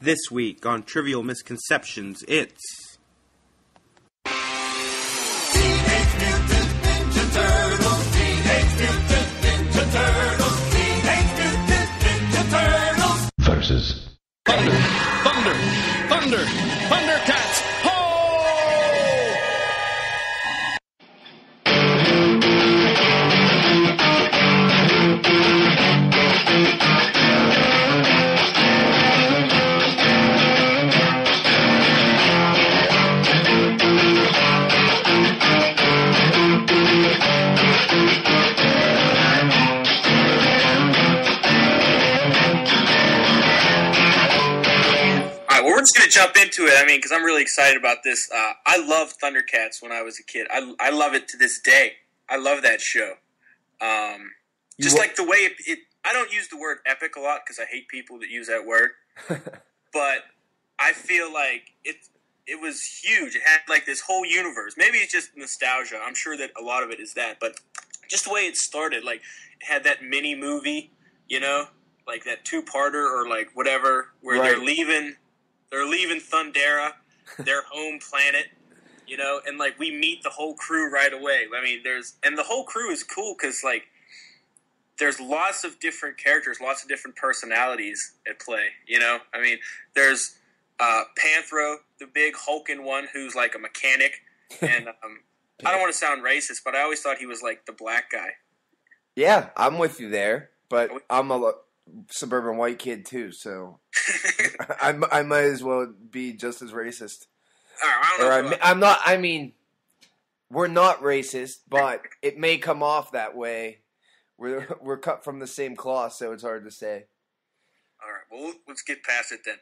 This week on Trivial Misconceptions, it's... Teenage Mutant Ninja Turtles, Teenage Mutant Ninja Turtles, Teenage Mutant Ninja Turtles versus Thundercats, ho! We're just going to jump into it, because I'm really excited about this. I loved Thundercats when I was a kid. I love it to this day. I love that show. Like the way it I don't use the word epic a lot because I hate people that use that word. But I feel like it was huge. It had like this whole universe. Maybe it's just nostalgia. I'm sure that a lot of it is that. But just the way it started, like it had that mini movie, like that two-parter or like whatever, where right. They're leaving Thundera, their home planet, and like we meet the whole crew right away. And the whole crew is cool because like there's lots of different characters, lots of different personalities at play. There's Panthro, the big hulking one who's like a mechanic, and I don't want to sound racist, but I always thought he was like the black guy. Yeah, I'm with you there, but I'm a suburban white kid too, so I might as well be just as racist. I'm not. We're not racist, but it may come off that way. We're cut from the same cloth, so it's hard to say. All right, well, let's get past it then.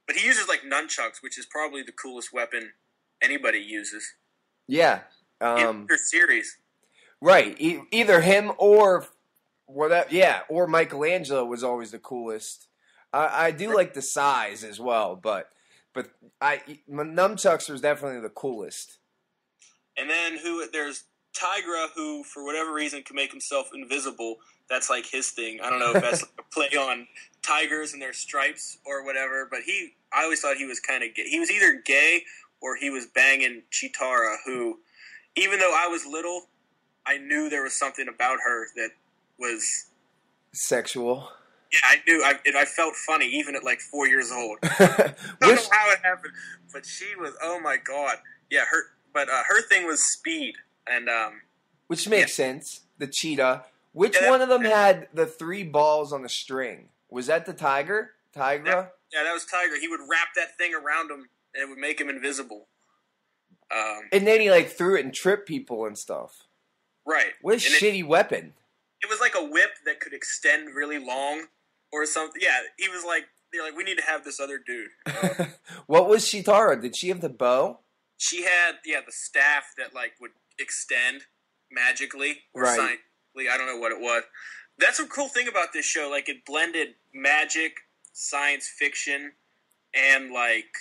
But he uses like nunchucks, which is probably the coolest weapon anybody uses. Yeah, in their series, right? Either him or whatever. Yeah, or Michelangelo was always the coolest. I do like the size as well, but nunchucks was definitely the coolest. And then there's Tigra, who for whatever reason can make himself invisible. That's like his thing. I don't know if that's like a play on tigers and their stripes or whatever, but I always thought he was kind of gay. He was either gay or he was banging Chitara, who, even though I was little, I knew there was something about her that was sexual. Yeah, I knew. I felt funny even at like 4 years old. I don't know how it happened, but she was. Oh my god! Yeah, her thing was speed, and which makes sense. The cheetah. Which one of them had the 3 balls on the string? Was that the tiger? Tigra? Yeah, that was Tiger. He would wrap that thing around him, and it would make him invisible. And then he like threw it and tripped people and stuff. Right. What a shitty weapon. It was like a whip that could extend really long or something. Yeah, he was like, they're like, we need to have this other dude. What was Chitara? Did she have the bow? She had, the staff that like would extend magically or right. scientifically. I don't know what it was. That's a cool thing about this show. Like it blended magic, science fiction, and like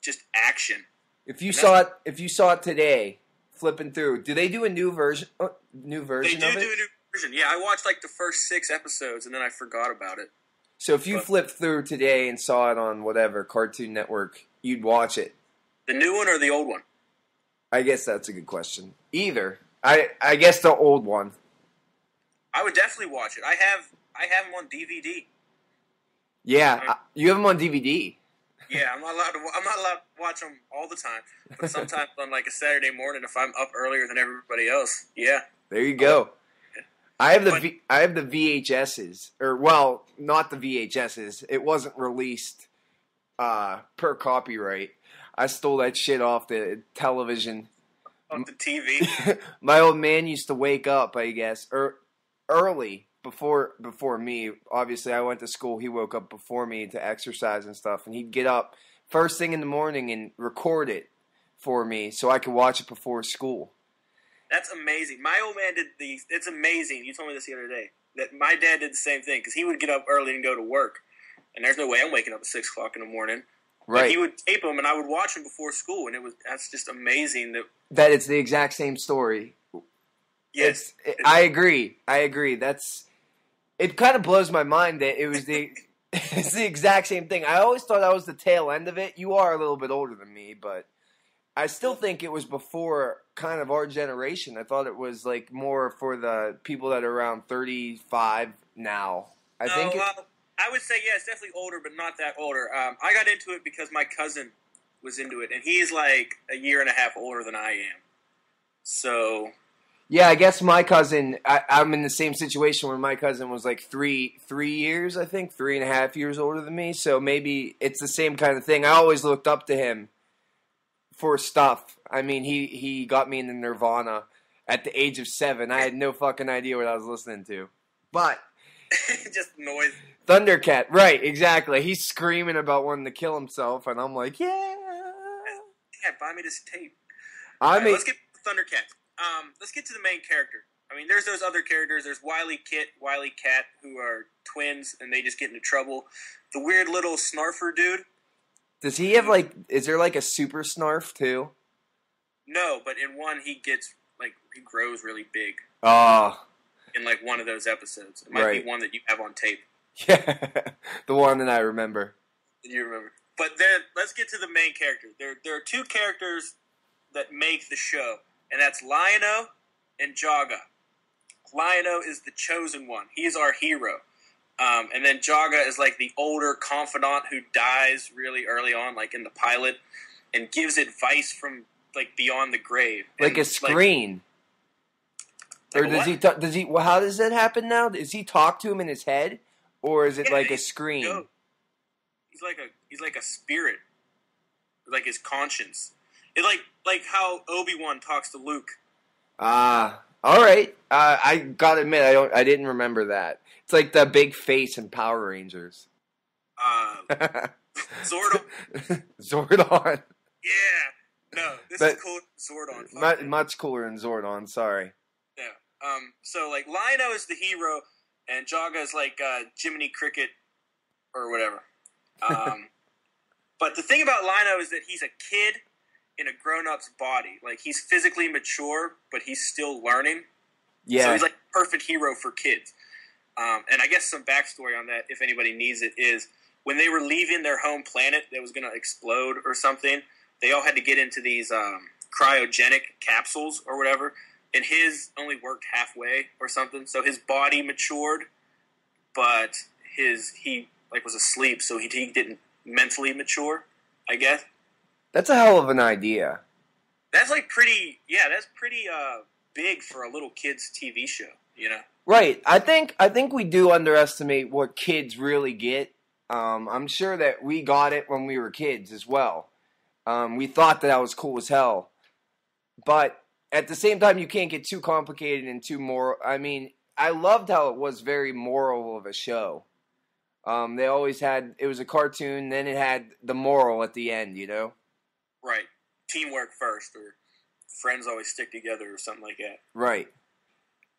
just action. If you saw it today, flipping through, do they do a new version? They of it? do a new version. Yeah, I watched like the first 6 episodes and then I forgot about it. So if you flipped through today and saw it on whatever Cartoon Network, you'd watch it. The new one or the old one? I guess that's a good question. Either. I guess the old one. I would definitely watch it. I have them on DVD. Yeah, you have them on DVD. Yeah, I'm not allowed to watch them all the time, but sometimes on like a Saturday morning if I'm up earlier than everybody else. Yeah. There you go. I have the VHSs, or well, not the VHSs. It wasn't released per copyright. I stole that shit off the television. Off the TV. My old man used to wake up, I guess, early before me. Obviously, I went to school. He woke up before me to exercise and stuff, and he'd get up first thing in the morning and record it for me so I could watch it before school. That's amazing. My old man did these. It's amazing. You told me this the other day. That my dad did the same thing because he would get up early and go to work. And there's no way I'm waking up at 6 o'clock in the morning. Right. But he would tape them and I would watch them before school. And that's just amazing. That it's the exact same story. Yes. I agree. It kind of blows my mind that it was It's the exact same thing. I always thought I was the tail end of it. You are a little bit older than me, but I still think it was before kind of our generation. I thought it was like more for the people that are around 35 now. I would say, yeah, it's definitely older, but not that older. I got into it because my cousin was into it, and he's like a year and a half older than I am. So... Yeah, I guess my cousin, I'm in the same situation where my cousin was like 3 years, I think, 3.5 years older than me. So maybe it's the same kind of thing. I always looked up to him for stuff. I mean, he got me into Nirvana at the age of 7. I had no fucking idea what I was listening to. But... just noise. Thundercat, right, exactly. He's screaming about wanting to kill himself, and I'm like, yeah. Yeah, buy me this tape. Let's get Thundercats. Let's get to the main character. I mean, there's those other characters. There's Wily Kit, Wily Cat, who are twins, and they just get into trouble. The weird little snarfer dude. Does he have, like, is there, like, a super snarf, too? No, but in one, he gets, like, he grows really big. Oh. In, like, one of those episodes. It might be one that you have on tape. Yeah, the one that I remember. You remember. But then, let's get to the main character. There are two characters that make the show. And that's Lion-O and Jaga. Lion-O is the chosen one. He is our hero. And then Jaga is like the older confidant who dies really early on, like in the pilot, and gives advice from like beyond the grave. Like a screen. Or does he? Does he? Well, how does that happen now? Does he talk to him in his head, or is it like a screen? No. He's like a spirit, like his conscience. It's like how Obi-Wan talks to Luke. All right. I gotta admit, I didn't remember that. It's like the big face in Power Rangers. Zordon. Zordon. Yeah. No, this is cool. Zordon. Much cooler than Zordon. Sorry. Yeah. So like Lion-O is the hero, and Jaga is like Jiminy Cricket or whatever. But the thing about Lion-O is that he's a kid in a grown-up's body. Like, he's physically mature, but he's still learning. Yeah. So he's like a perfect hero for kids. And I guess some backstory on that, if anybody needs it, is when they were leaving their home planet that was going to explode or something, they all had to get into these cryogenic capsules or whatever, and his only worked halfway or something. So his body matured, but he was asleep, so he didn't mentally mature, I guess. That's a hell of an idea. That's pretty big for a little kid's TV show, you know? Right. I think we do underestimate what kids really get. I'm sure that we got it when we were kids as well. We thought that was cool as hell. But at the same time, you can't get too complicated and too moral. I mean, I loved how it was very moral of a show. They always had, it was a cartoon, then it had the moral at the end, you know? Right. Teamwork first, or friends always stick together, or something like that. Right.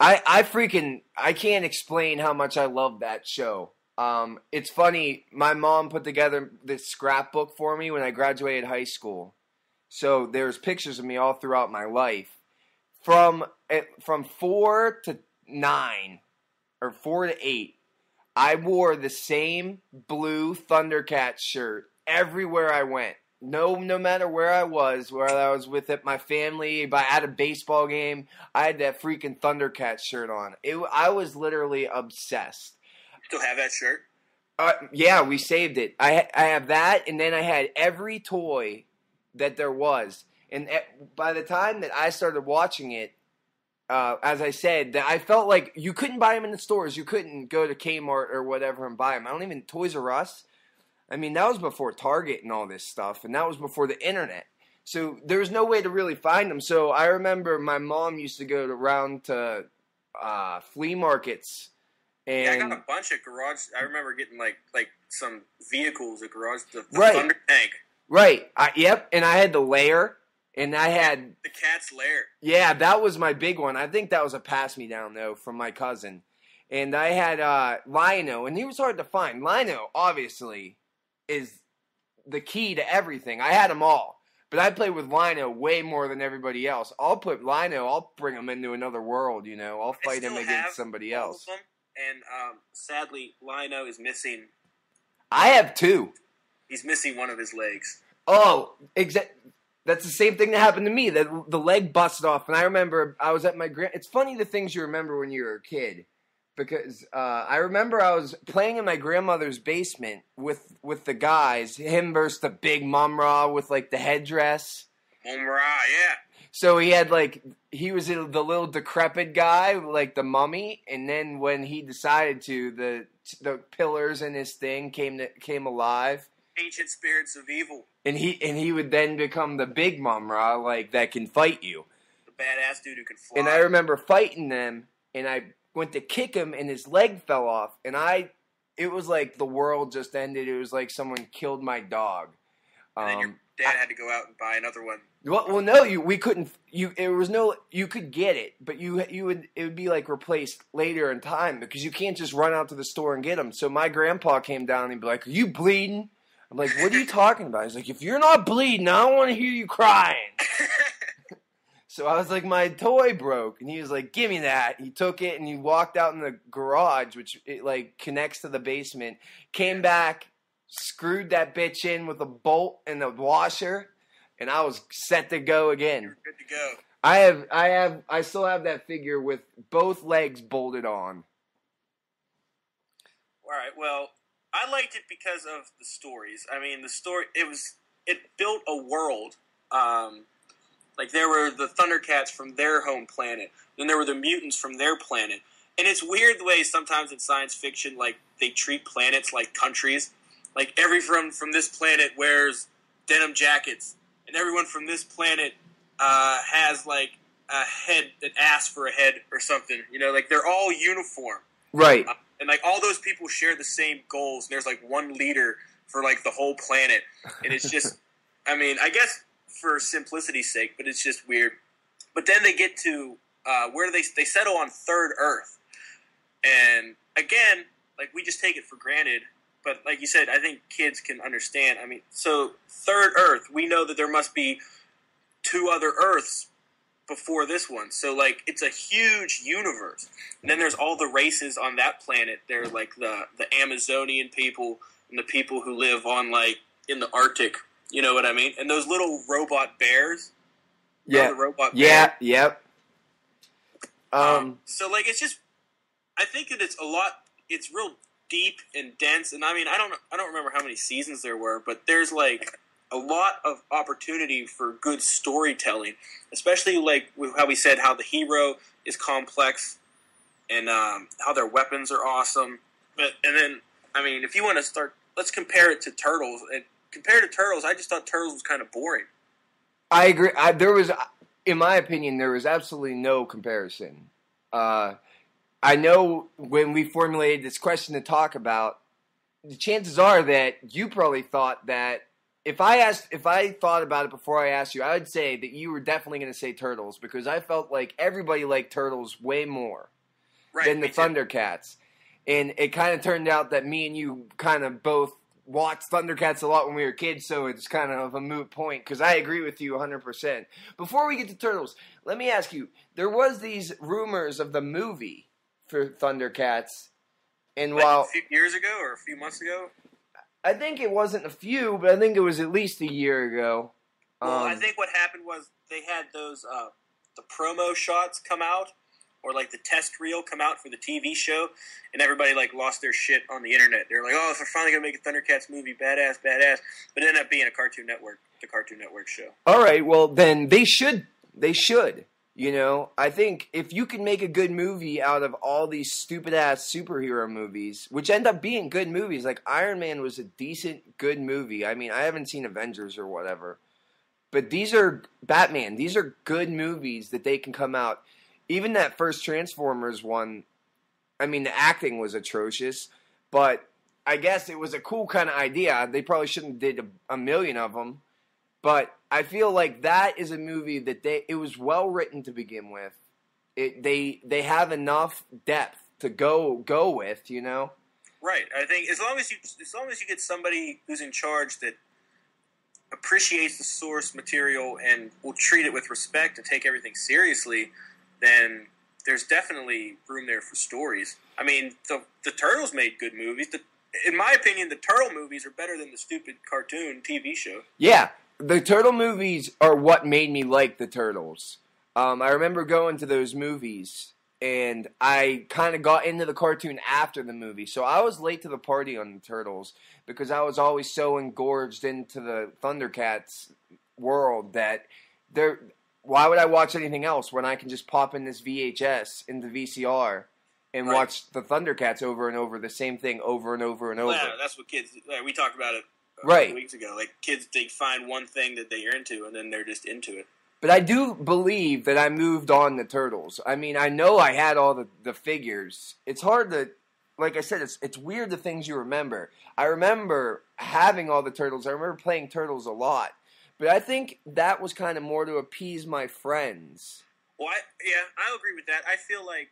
I can't explain how much I love that show. It's funny, my mom put together this scrapbook for me when I graduated high school. So there's pictures of me all throughout my life. From 4 to 9, or 4 to 8, I wore the same blue Thundercats shirt everywhere I went. No matter where I was with my family, at a baseball game, I had that freaking Thundercats shirt on. I was literally obsessed. Still have that shirt? Yeah, we saved it. I have that, and then I had every toy that there was. And by the time that I started watching it, as I said, that I felt like you couldn't buy them in the stores. You couldn't go to Kmart or whatever and buy them. Toys R Us. I mean, that was before Target and all this stuff, and that was before the internet. So there was no way to really find them. So I remember my mom used to go around to flea markets. And yeah, I got a bunch at garage. I remember getting like some vehicles at garage. The Thunder Tank. Right. Yep. And I had the lair, and I had the cat's lair. Yeah, that was my big one. I think that was a pass-me-down though from my cousin. And I had Lion-O, and he was hard to find. Lion-O, obviously, is the key to everything. I had them all, but I played with Lion-O way more than everybody else. I'll put Lion-O, I'll bring him into another world, you know. I'll fight him against somebody else. And sadly, Lion-O is missing I have 2. He's missing one of his legs. Oh, that's the same thing that happened to me. The leg busted off, and I remember I was at my It's funny the things you remember when you were a kid, because I remember I was playing in my grandmother's basement with the guys. Him versus the big Mum-Ra with like the headdress. Mum-Ra, yeah. So he was the little decrepit guy, like the mummy, and then when he decided to, the pillars in his thing came alive. Ancient spirits of evil. And he would then become the big Mum-Ra, like, that can fight you. The badass dude who can fly. And I remember fighting them, and I went to kick him, and his leg fell off. And it was like the world just ended. It was like someone killed my dog. And then your dad had to go out and buy another one. Well, no, we couldn't. You could get it, but it would be like replaced later in time because you can't just run out to the store and get them. So my grandpa came down and he'd be like, "Are you bleeding?" I'm like, "What are you talking about?" He's like, "If you're not bleeding, I don't want to hear you crying." So I was like, "My toy broke," and he was like, "Give me that." He took it and he walked out in the garage, which it like connects to the basement. Came back, screwed that bitch in with a bolt and a washer, and I was set to go again. You're good to go. I still have that figure with both legs bolted on. All right, well, I liked it because of the stories. I mean, the story, it built a world. Like, there were the Thundercats from their home planet. Then there were the mutants from their planet. And it's weird the way sometimes in science fiction, like, they treat planets like countries. Like, everyone from this planet wears denim jackets. And everyone from this planet has, like, an ass for a head or something. You know, like, they're all uniform. Right. And, like, all those people share the same goals. And there's, like, one leader for, like, the whole planet. And it's just, I mean, I guess for simplicity's sake, but it's just weird. But then they get to where they settle on Third Earth. And, again, like, we just take it for granted. But, like you said, I think kids can understand. I mean, so Third Earth, we know that there must be 2 other Earths before this one. So, like, it's a huge universe. And then there's all the races on that planet. There's, like, the Amazonian people and the people who live on, like, in the Arctic. You know what I mean? And those little robot bears. Yeah. The robot yeah, bear. yep. So, like, it's just, I think that it's real deep and dense. And, I mean, I don't remember how many seasons there were, but there's, like, a lot of opportunity for good storytelling, especially like how we said how the hero is complex and how their weapons are awesome. And then, I mean, if you want to start, let's compare it to Turtles. And compared to Turtles, I just thought Turtles was kind of boring. I agree. In my opinion, there was absolutely no comparison. I know when we formulated this question to talk about, the chances are that you probably thought that if I thought about it before I asked you, I would say that you were definitely going to say Turtles because I felt like everybody liked Turtles way more than the Thundercats. And it kind of turned out that me and you kind of both watched Thundercats a lot when we were kids, so it's kind of a moot point because I agree with you 100%. Before we get to Turtles, let me ask you, there was these rumors of the movie for Thundercats, and like while a few years ago or a few months ago? I think it wasn't a few, but I think it was at least a year ago. Well, I think what happened was they had those the promo shots come out, or like the test reel come out for the TV show, and everybody like lost their shit on the internet. They're like, "Oh, they're finally gonna make a Thundercats movie, badass." But it ended up being the Cartoon Network show. All right, well then they should. You know, I think if you can make a good movie out of all these stupid-ass superhero movies, which end up being good movies, like Iron Man was a decent, good movie. I mean, I haven't seen Avengers or whatever. But these are Batman. These are good movies that they can come out. Even that first Transformers one, I mean, the acting was atrocious. But I guess it was a cool kind of idea. They probably shouldn't have did a million of them. But I feel like that is a movie that it was well written to begin with. They have enough depth to go with, you know. Right. I think as long as you get somebody who's in charge that appreciates the source material and will treat it with respect and take everything seriously, then there's definitely room there for stories. I mean, the Turtles made good movies. in my opinion, the Turtle movies are better than the stupid cartoon TV show. Yeah, the Turtle movies are what made me like the Turtles. I remember going to those movies, and I kind of got into the cartoon after the movie. So I was late to the party on the Turtles because I was always so engorged into the Thundercats world that why would I watch anything else when I can just pop in this VHS into VCR and watch the Thundercats over and over, the same thing over and over and over? Yeah, that's what kids. We talked about it a few weeks ago. Like kids, they find one thing that they're into, and then they're just into it. But I do believe that I moved on the Turtles. I mean, I know I had all the figures. It's hard to, like I said, it's weird the things you remember. I remember having all the Turtles. I remember playing Turtles a lot. But I think that was kind of more to appease my friends. Well, I'll agree with that. I feel like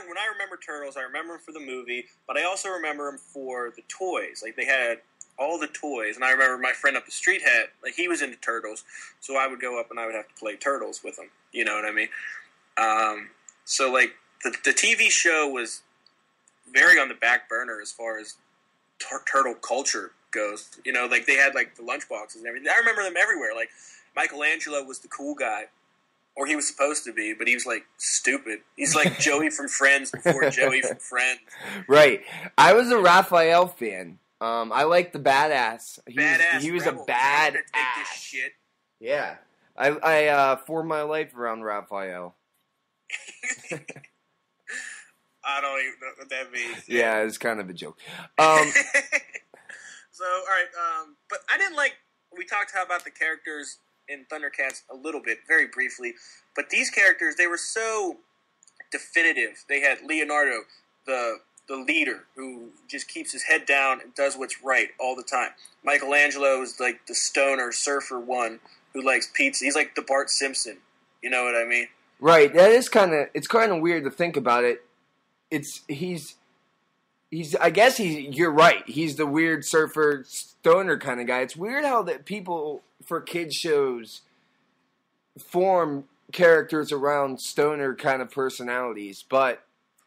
when I remember Turtles, I remember them for the movie, but I also remember them for the toys. Like, they had all the toys, and I remember my friend up the street he was into Turtles, so I would go up and I would have to play Turtles with him. You know what I mean? So, like, the TV show was very on the back burner as far as turtle culture goes. You know, like, they had, like, the lunchboxes and everything. I remember them everywhere. Like, Michelangelo was the cool guy, or he was supposed to be, but he was, like, stupid. He's like Joey from Friends before Joey from Friends. Right. I was a Raphael fan. I like the badass. He was rebel. a badass. Take this shit. Yeah. I formed my life around Raphael. I don't even know what that means. Yeah, it's kind of a joke. So, all right, but I didn't like, we talked about the characters in Thundercats a little bit, very briefly, but these characters, they were so definitive. They had Leonardo, the leader, who just keeps his head down and does what's right all the time. Michelangelo is like the stoner surfer one who likes pizza. He's like the Bart Simpson. You know what I mean? Right. That is it's kind of weird to think about it. You're right. He's the weird surfer stoner kind of guy. It's weird how that people for kids shows form characters around stoner kind of personalities, but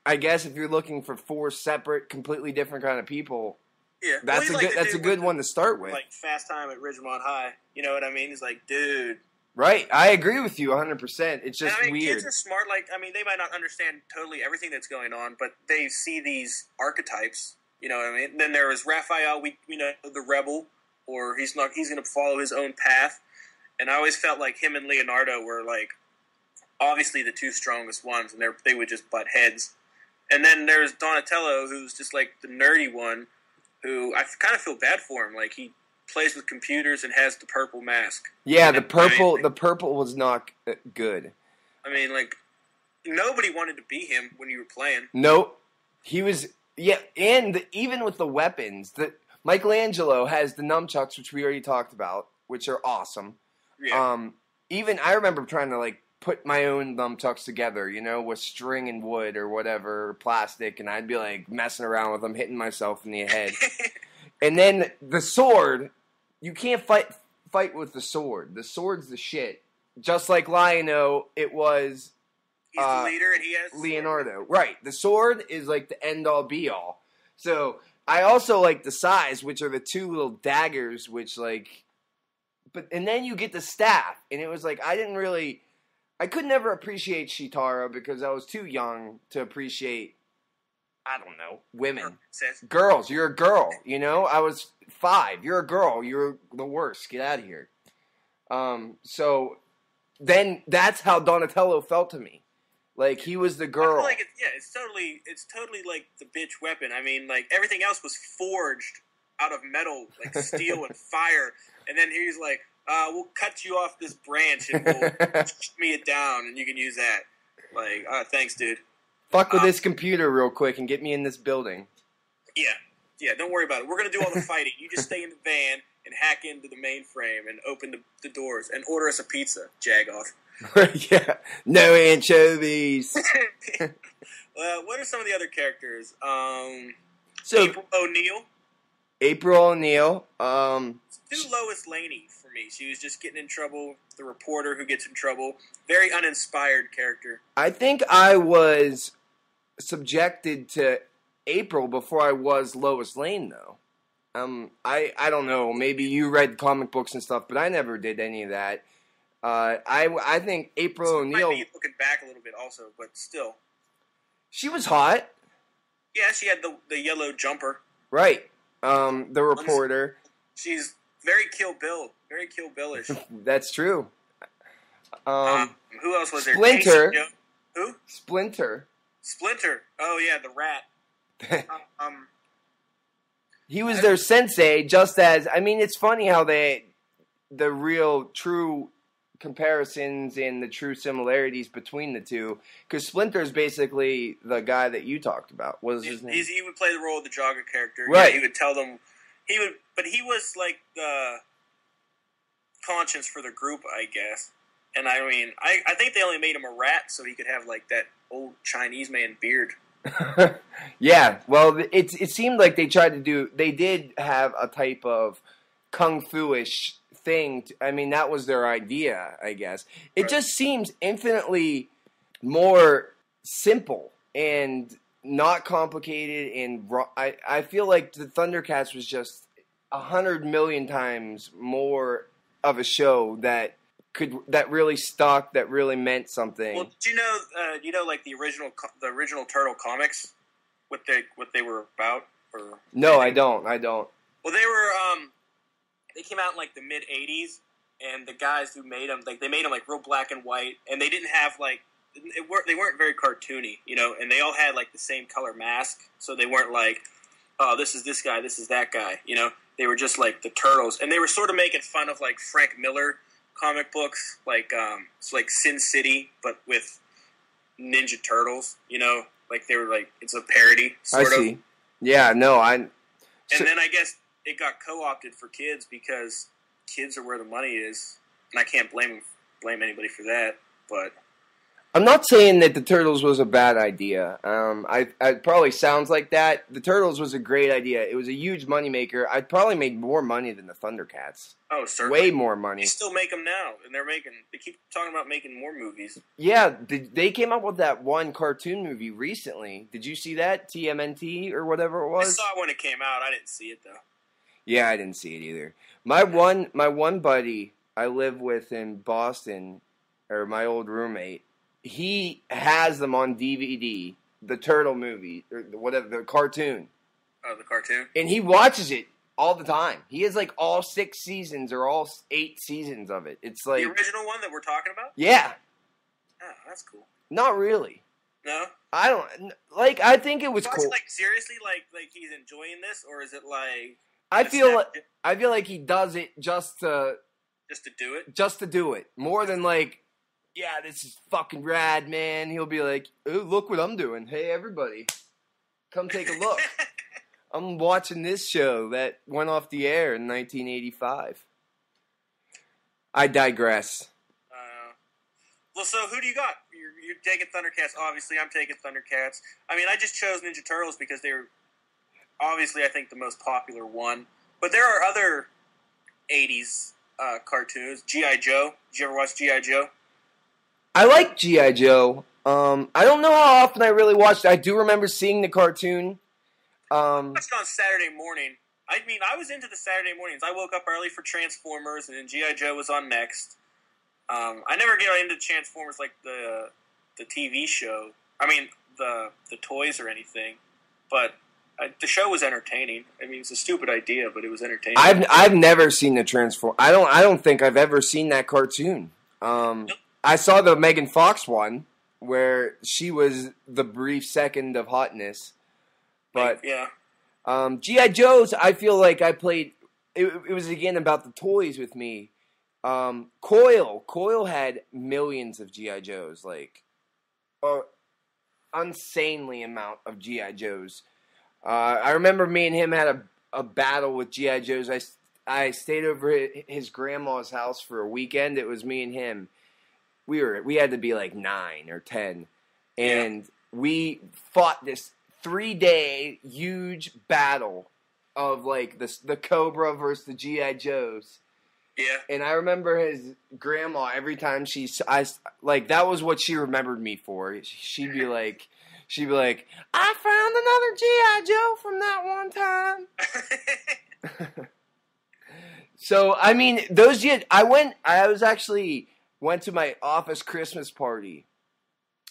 I guess if you're looking for four separate, completely different kind of people, yeah, that's a good one to start with. Like Fast Time at Ridgemont High, you know what I mean? He's like, dude. Right, I agree with you 100%. It's just weird. Kids are smart. Like, I mean, they might not understand totally everything that's going on, but they see these archetypes. You know what I mean? Then there was Raphael. We know the rebel, or he's going to follow his own path. And I always felt like him and Leonardo were like obviously the two strongest ones, and they would just butt heads. And then there's Donatello, who's just like the nerdy one, who I kind of feel bad for him. Like, he plays with computers and has the purple mask. Yeah, the purple was not good. I mean, like, nobody wanted to be him when you were playing. Nope. He was, yeah, and even with the weapons, Michelangelo has the nunchucks, which we already talked about, which are awesome. Yeah. Even I remember trying to, like, put my own nunchucks together, you know, with string and wood or whatever, or plastic, and I'd be, like, messing around with them, hitting myself in the head. And then the sword, you can't fight with the sword. The sword's the shit. Just like Lion-O, it was... He's the leader, and he has... Leonardo. Right. The sword is, like, the end-all, be-all. So, I also like the size, which are the two little daggers, which, like... And then you get the staff, and it was like, I could never appreciate Shitara because I was too young to appreciate, I don't know, women. Girls, you're a girl, you know? I was 5. You're a girl. You're the worst. Get out of here. So then that's how Donatello felt to me. Like, he was the girl. I feel like it's totally like the bitch weapon. I mean, like, everything else was forged out of metal, like steel and fire. And then he's like, we'll cut you off this branch and we'll me it down and you can use that. Like, thanks, dude. Fuck with this computer real quick and get me in this building. Yeah, don't worry about it. We're going to do all the fighting. You just stay in the van and hack into the mainframe and open the doors and order us a pizza, Jagoff. Yeah, no anchovies. What are some of the other characters? April O'Neil. Do Lois Laney for me. She was just getting in trouble. The reporter who gets in trouble. Very uninspired character. I think I was subjected to April before I was Lois Lane, though. I don't know. Maybe you read comic books and stuff, but I never did any of that. I think April O'Neil. Might be looking back a little bit, also, but still, she was hot. Yeah, she had the yellow jumper. Right. The reporter. She's very Kill Bill, very Kill Billish. That's true. Who else was there? Splinter. Who? Splinter. Splinter. Oh yeah, the rat. He was their sensei, just as it's funny how the real true comparisons and the true similarities between the two, because Splinter's basically the guy that you talked about. What was his name? He would play the role of the jogger character. Right. Yeah, he would tell them. But he was like the conscience for the group, I guess. And I think they only made him a rat so he could have like that old Chinese man beard. Yeah, well, it seemed like they did have a type of kung fu-ish thing. That was their idea, I guess. It just seems infinitely more simple and not complicated. And I feel like the Thundercats was just 100 million times more of a show that really stuck, that really meant something. Well, do you know, like the original Turtle comics, what they were about? Or no, I don't. Well, they came out in like the mid '80s, and the guys who made them, like they made them like real black and white, and they didn't have like they weren't very cartoony, and they all had like the same color mask, so they weren't like, oh, this is this guy, this is that guy, They were just like the Turtles, and they were sort of making fun of like Frank Miller comic books, like it's like Sin City, but with Ninja Turtles. Like they were like it's a parody. Sort I see. Of. Yeah, no, And then I guess it got co-opted for kids because kids are where the money is, and I can't blame anybody for that. But I'm not saying that the Turtles was a bad idea. It probably sounds like that. The Turtles was a great idea. It was a huge moneymaker. I'd probably made more money than the Thundercats. Oh, certainly. Way more money. They still make them now, and they keep talking about making more movies. Yeah, they came up with that one cartoon movie recently. Did you see that? TMNT or whatever it was? I saw it when it came out. I didn't see it, though. Yeah, I didn't see it either. My one buddy I live with in Boston, or my old roommate, he has them on DVD, the Turtle movie, or whatever, the cartoon. Oh, the cartoon? And he watches it all the time. He has like all 6 seasons or all 8 seasons of it. It's like... The original one that we're talking about? Yeah. Oh, that's cool. Not really. No? I don't... Like, I think it was cool. Like, seriously? Like he's enjoying this? Or is it like... I feel like he does it just to... Just to do it? Just to do it. More than like... Yeah, this is fucking rad, man. He'll be like, oh, look what I'm doing. Hey, everybody, come take a look. I'm watching this show that went off the air in 1985. I digress. Well, so who do you got? You're taking Thundercats, obviously. I'm taking Thundercats. I just chose Ninja Turtles because they were, obviously, I think, the most popular one. But there are other 80s cartoons. G.I. Joe. Did you ever watch G.I. Joe? I like G.I. Joe. I don't know how often I really watched it. I do remember seeing the cartoon. I watched it on Saturday morning. I was into the Saturday mornings. I woke up early for Transformers, and then G.I. Joe was on next. I never get into Transformers like the TV show. The toys or anything. But the show was entertaining. It's a stupid idea, but it was entertaining. I've never seen the Transformers. I don't think I've ever seen that cartoon. I saw the Megan Fox one where she was the brief second of hotness, but yeah. G.I. Joe's, I feel like I played. It was again about the toys with me. Coil had millions of G.I. Joes, like insanely amount of G.I. Joes. I remember me and him had a battle with G.I. Joes. I stayed over at his grandma's house for a weekend. It was me and him. We had to be like 9 or 10, and we fought this 3-day huge battle of like the Cobra versus the G.I. Joes. Yeah. And I remember his grandma every time that was what she remembered me for. She'd be like, She'd be like, I found another G.I. Joe from that one time. So, I mean, went to my office Christmas party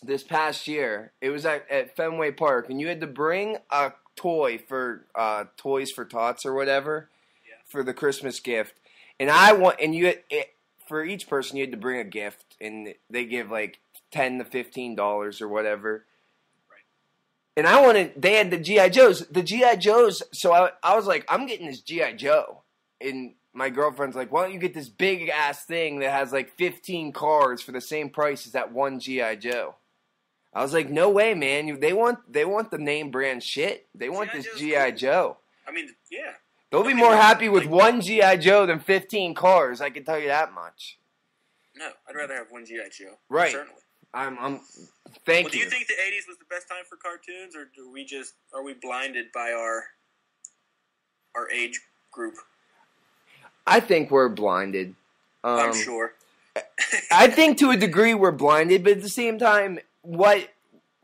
this past year. It was at Fenway Park, and you had to bring a toy for Toys for Tots or whatever for the Christmas gift. And for each person, you had to bring a gift, and they give like $10 to $15 or whatever. And they had the G.I. Joes. The G.I. Joes, so I was like, I'm getting this G.I. Joe. And my girlfriend's like, why don't you get this big-ass thing that has like 15 cars for the same price as that one G.I. Joe? I was like, no way, man. They want the name brand shit. They want this G.I. Joe. I mean, yeah. They'll be more happy with one G.I. Joe than 15 cars, I can tell you that much. No, I'd rather have one G.I. Joe. Right. Certainly. Thank you. Do you think the 80s was the best time for cartoons, or are we blinded by our age group? I think we're blinded. I'm sure. I think to a degree we're blinded, but at the same time, what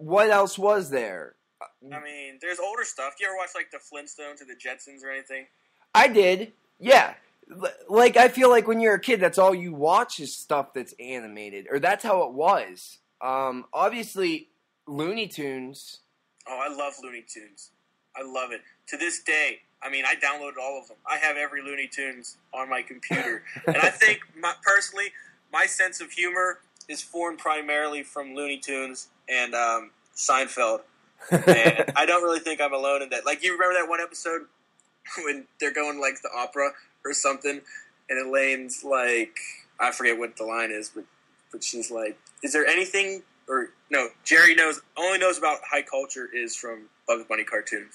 else was there? I mean, there's older stuff. Do you ever watch like the Flintstones or the Jetsons or anything? I did. Yeah. Like, I feel like when you're a kid, that's all you watch is stuff that's animated. Or that's how it was. Obviously, Looney Tunes. Oh, I love Looney Tunes. I love it. To this day, I mean, I downloaded all of them. I have every Looney Tunes on my computer. And I think, personally, my sense of humor is formed primarily from Looney Tunes and Seinfeld. And I don't really think I'm alone in that. Like, you remember that one episode when they're going, like, the opera or something, and Elaine's like, I forget what the line is, but she's like, is there anything, or no, Jerry only knows about high culture is from Bugs Bunny cartoons.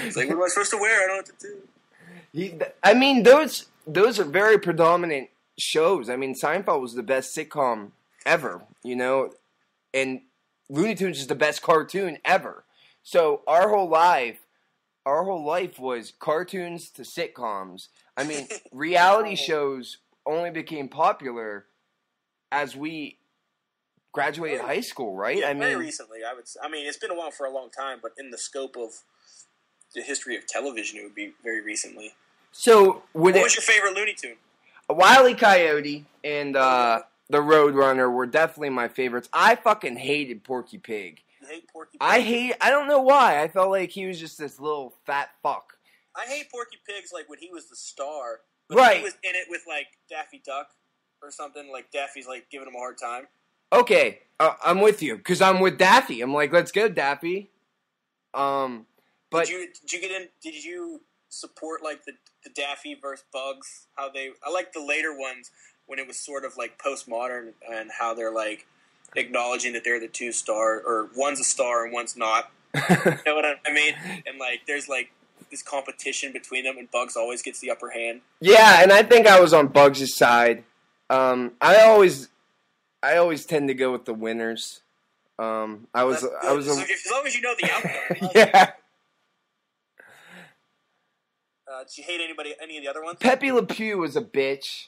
He's like, what am I supposed to wear? I don't know what to do. I mean, those are very predominant shows. I mean, Seinfeld was the best sitcom ever, and Looney Tunes is the best cartoon ever. So our whole life was cartoons to sitcoms. I mean, reality shows only became popular as we graduated high school, right? Yeah, very recently, I would say. I mean, it's been for a long time, but in the scope of the history of television, it would be very recently. So, what was your favorite Looney Tune? Wile E. Coyote and the Roadrunner were definitely my favorites. I fucking hated Porky Pig. You hate Porky Pig? I don't know why. I felt like he was just this little fat fuck. I hate Porky Pig's like when he was the star. But right. He was in it with like Daffy Duck or something. Like Daffy's like giving him a hard time. Okay, I'm with you because I'm with Daffy. I'm like, let's go, Daffy. But did you support like the Daffy versus Bugs? I like the later ones when it was sort of like postmodern and how they're like acknowledging that they're the two star, or one's a star and one's not. You know what I mean? And like there's like this competition between them, and Bugs always gets the upper hand. Yeah, and I think I was on Bugs' side. I always tend to go with the winners. I was. As long as you know the outcome. Yeah. Did you hate any of the other ones? Pepe Le Pew was a bitch.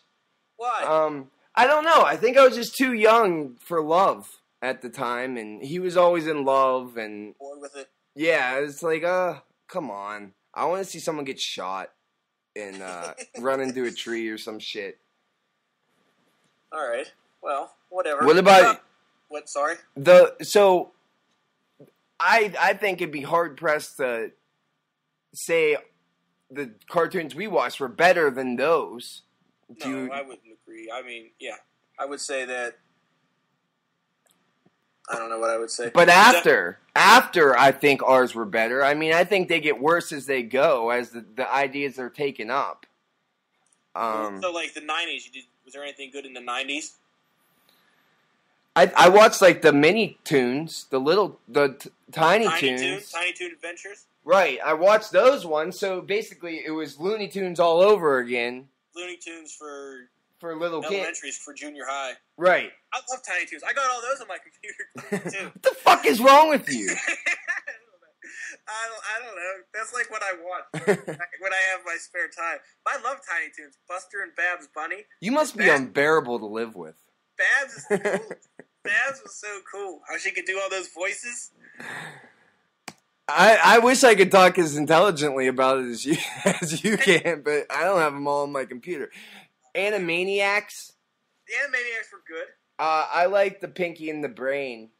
Why? I don't know. I think I was just too young for love at the time, and he was always in love and bored with it. Yeah, it's like, come on. I want to see someone get shot and run into a tree or some shit. All right. Well, whatever. What about what? Sorry. I think it'd be hard pressed to say the cartoons we watched were better than those. I wouldn't agree. I mean, yeah, I would say that. I don't know what I would say. But after I think ours were better. I mean, I think they get worse as they go, as the ideas are taken up. So, like the '90s, was there anything good in the '90s? I watched like the mini tunes, the Tiny Toons, Tiny Toon Adventures. Right, I watched those ones. So basically, it was Looney Tunes all over again. Looney Tunes for little kids, elementaries, for junior high. Right. I love Tiny Toons. I got all those on my computer too. What the fuck is wrong with you? I don't know. That's like what I want when I have my spare time. I love Tiny Toons. Buster and Babs Bunny. You must be unbearable to live with. Babs is the coolest. Babs was so cool. How she could do all those voices. I wish I could talk as intelligently about it as you can, but I don't have them all on my computer. Animaniacs. The Animaniacs were good. I like the Pinky and the Brain.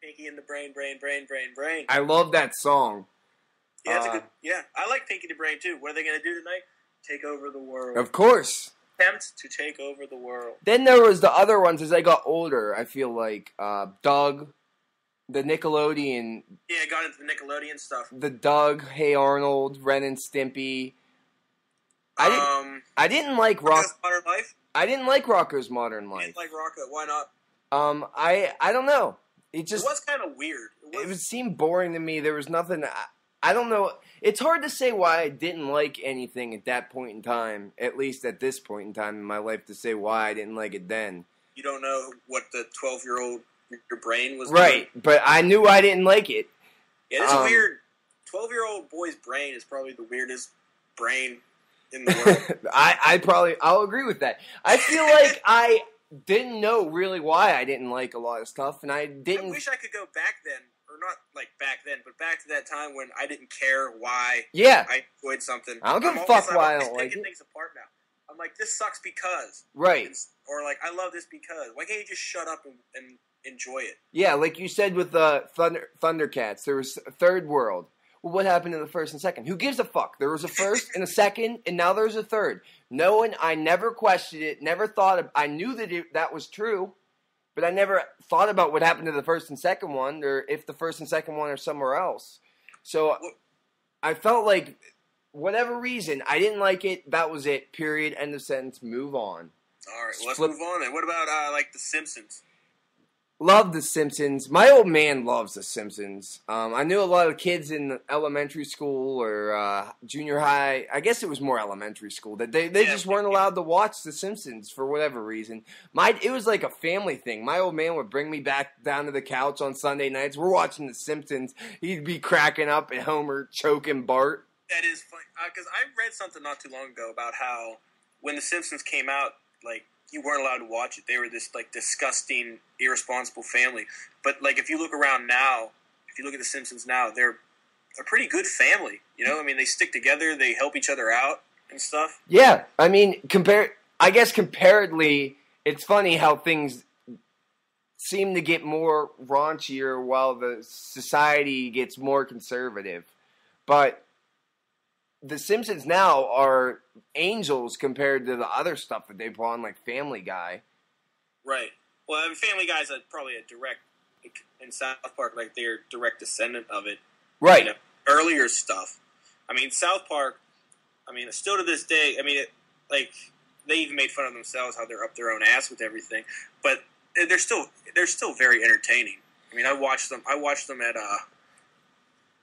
Pinky and the Brain, brain. I love that song. Yeah, that's a good. Yeah, I like Pinky the Brain too. What are they gonna do tonight? Take over the world. Of course. Attempt to take over the world. Then there was the other ones as I got older. I feel like Doug, the Nickelodeon. Yeah, I got into the Nickelodeon stuff. The Doug, Hey Arnold, Ren and Stimpy. I didn't like Rocko's Modern Life. I didn't like Rocko's Modern Life. I didn't like Rocko. Why not? I don't know. It was kind of weird. It seemed boring to me. There was nothing. I don't know. It's hard to say why I didn't like anything at that point in time. At least at this point in time in my life, to say why I didn't like it then. You don't know what the 12-year-old your brain was right, doing? But I knew I didn't like it. Yeah, it's weird. 12-year-old boy's brain is probably the weirdest brain in the world. I'll agree with that. I feel like I didn't know really why I didn't like a lot of stuff, and I didn't. I wish I could go back then, or not like back then, but back to that time when I didn't care why. Yeah, I enjoyed something. I don't give a fuck why I don't like it. Taking things apart now. I'm like, this sucks because. Right. Or like, I love this because. Why can't you just shut up and enjoy it? Yeah, like you said with the Thundercats, there was a third world. Well, what happened in the first and second? Who gives a fuck? There was a first and a second, and now there's a third. I never questioned it, never thought I knew that was true, but I never thought about what happened to the first and second one, or if the first and second one are somewhere else. So I felt like, whatever reason, I didn't like it. That was it. Period. End of sentence. Move on. All right, let's move on. And what about like The Simpsons? Love The Simpsons. My old man loves The Simpsons. I knew a lot of kids in elementary school or junior high. I guess it was more elementary school that they just weren't allowed to watch The Simpsons for whatever reason. It was like a family thing. My old man would bring me back down to the couch on Sunday nights. We're watching The Simpsons. He'd be cracking up at Homer choking Bart. That is funny because I read something not too long ago about how when The Simpsons came out, like, you weren't allowed to watch it. They were this like disgusting, irresponsible family. But like if you look around now, if you look at The Simpsons now, they're a pretty good family. You know, I mean, they stick together, they help each other out and stuff. Yeah, I mean, comparedly, it's funny how things seem to get more raunchier while the society gets more conservative. But The Simpsons now are angels compared to the other stuff that they put on, like Family Guy. Right. Well, I mean, Family Guy's probably a direct, in South Park, like they're a direct descendant of it. Right. You know, earlier stuff. I mean, South Park, I mean, still to this day, I mean, they even made fun of themselves how they're up their own ass with everything. But they're still very entertaining. I mean, I watch them at